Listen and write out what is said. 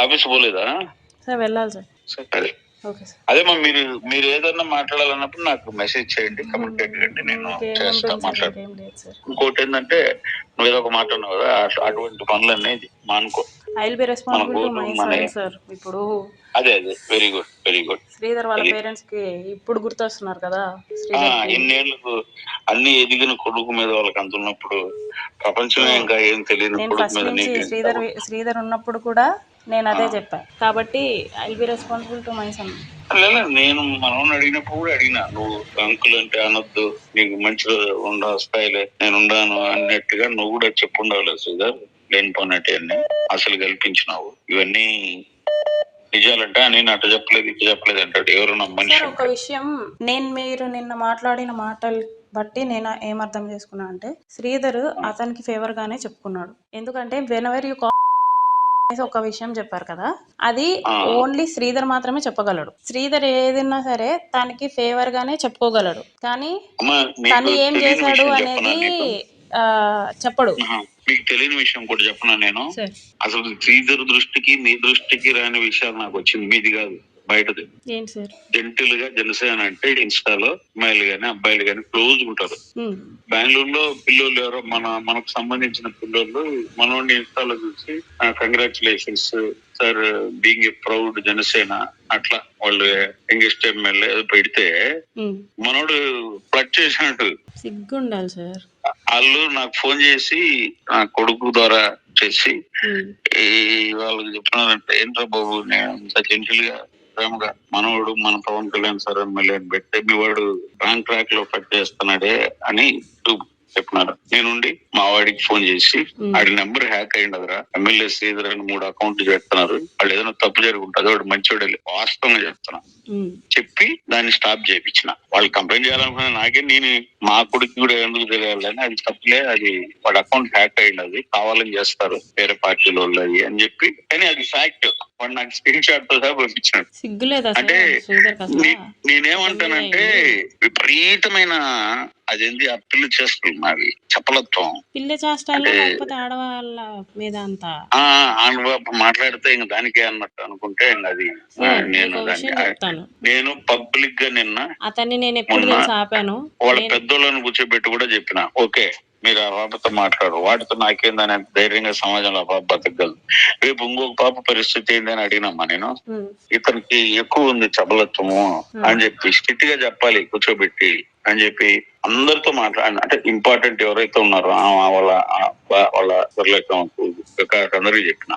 Office పోలేదా sir? వెళ్ళాలి sir. అదే ఓకే సార్. అదేమా మీరు ఏదన్నా మాట్లాడాలన్నప్పుడు నాకు మెసేజ్ చేయండి, కమ్యూనికేట్ చేయండి, నేను చేస్తా మాట్లాడు. ఇంకోటి ఏంటంటే నువ్వు ఏదో ఒక మాట అన్నావు కదా, అటువంటి పనులన్నీ మానుకో. I will be responsible to my son sir. ఇప్పుడు అదే very good very good. Sridhar వాళ్ళ పేరెంట్స్ కి ఇప్పుడు గుర్తొస్తున్నారు కదా. ఇన్నేళ్లకు అన్ని ఎదిగిన కొడుకు మీద వాళ్ళకి అంత ఉన్నప్పుడు ప్రపంచమే ఇంకా ఏం తెలియదు. ఫస్ట్ నుంచి శ్రీధర్ ఉన్నప్పుడు కూడా నేను అదే చెప్పా కాబట్టి I will be responsible to my sun. నేను మనోని అడిగినప్పుడు కూడా అడిగినా, నువ్వు అంకుల్ అంటే అనొద్దు, నీకు మంచిగా వస్తాయిలే, నేను ఉండాను అన్నట్టుగా నువ్వు కూడా చెప్పుండవలేదు శ్రీధర్. లేని పోనట్టు అన్ని అసలు కల్పించినావు. ఇవన్నీ నిజాలంటే నేను అటు చెప్పలేదు ఇటు చెప్పలేదు అంటాడు ఎవరు నమ్మని. ఒక విషయం, మీరు నిన్న మాట్లాడిన మాటలు బట్టి నేను ఏమర్థం చేసుకున్నా అంటే శ్రీధర్ అతనికి ఫేవర్ గానే చెప్పుకున్నాడు. ఎందుకంటే వెనెవర్ యు ఒక విషయం చెప్పారు కదా, అది ఓన్లీ శ్రీధర్ మాత్రమే చెప్పగలడు. శ్రీధర్ ఏదైనా సరే తనకి ఫేవర్ గానే చెప్పుకోగలడు, కానీ తను ఏం చేశాడు అనేది చెప్పడు. మీకు తెలియని విషయం కూడా చెప్పనా నేను? అసలు శ్రీధర్ దృష్టికి మీ దృష్టికి రాని విషయాలు నాకు వచ్చింది, మీది కాదు బయటది. ఏంటి సార్? జెంటిల్ గా జనసేన అంటే ఇన్స్టాలో అమ్మాయిలు గాని అబ్బాయిలు గాని క్లోజ్ ఉంటారు. బెంగళూరులో పిల్లలు ఎవరో మనకు సంబంధించిన పిల్లలు మనోడిని ఇన్స్టాలో చూసి congratulations sir being a proud Janasena అట్లా వాళ్ళు యంగెస్ట్ ఎమ్మెల్యే పెడితే మనోడు ఫ్లడ్ చేసినట్టు సిగ్గుండాలి సార్. వాళ్ళు నాకు ఫోన్ చేసి నా కొడుకు ద్వారా చేసి వాళ్ళకి చెప్తున్నారంటే, ఏంట్రా బాబు నేను ఇంత జెంటిల్ గా ప్రేమగా మనవాడు మన పవన్ కళ్యాణ్ సార్ ఎమ్మెల్యే అని పెడితే మీ వాడు రాంగ్ ట్రాక్ లో కట్ చేస్తున్నాడే అని చెప్పినారు. నేనుండి మా వాడికి ఫోన్ చేసి వాడి నెంబర్ హ్యాక్ అయ్యిండదురా, ఎమ్మెల్యే శ్రీధర్ అని 3 అకౌంట్లు చెప్తున్నారు, వాళ్ళు ఏదైనా తప్పు జరుగుంటుంది, వాడు మంచివాడు వాస్తవంగా చెప్తున్నా చెప్పి దాన్ని స్టాప్ చేయించిన. వాళ్ళు కంప్లైంట్ చేయాలనుకున్నా నాకే, నేను మా కొడుకు కూడా ఎందుకు తెలియాలని, అది తప్పులే, అది వాడి అకౌంట్ హ్యాక్ అయ్యింది, అది కావాలని చేస్తారు వేరే పార్టీలో అది అని చెప్పి. కానీ అది ఫ్యాక్ట్, వాడు నాకు స్క్రీన్ షాట్ తో సహా పంపించాడు. అంటే నేనేమంటానంటే విపరీతమైన అదేంటి ఆ పిల్ల చేష్టలు నావి చపలత్వం, పిల్ల చేష్టాలు ఆడవాళ్ళ మీద అంతా మాట్లాడితే ఇంక దానికే అన్నట్టు అనుకుంటే అది నేను పబ్లిక్ గా నిన్న అతన్ని నేను ఎప్పుడు ఆపాను, వాళ్ళ పెద్దోళ్ళని కూర్చోబెట్టి కూడా చెప్పిన, ఓకే మీరు ఆ పాపతో మాట్లాడు, వాటితో నాకేందని ధైర్యంగా సమాజంలో ఆ పాప బతకగలదు. రేపు ఇంకొక పాప పరిస్థితి ఏందని అడిగినమ్మా నేను, ఇతనికి ఎక్కువ ఉంది చబలత్వము అని చెప్పి స్ట్రిక్ట్ గా చెప్పాలి కూర్చోబెట్టి అని చెప్పి అందరితో మాట్లాడిన. అంటే ఇంపార్టెంట్ ఎవరైతే ఉన్నారో వాళ్ళ అందరికీ చెప్పిన.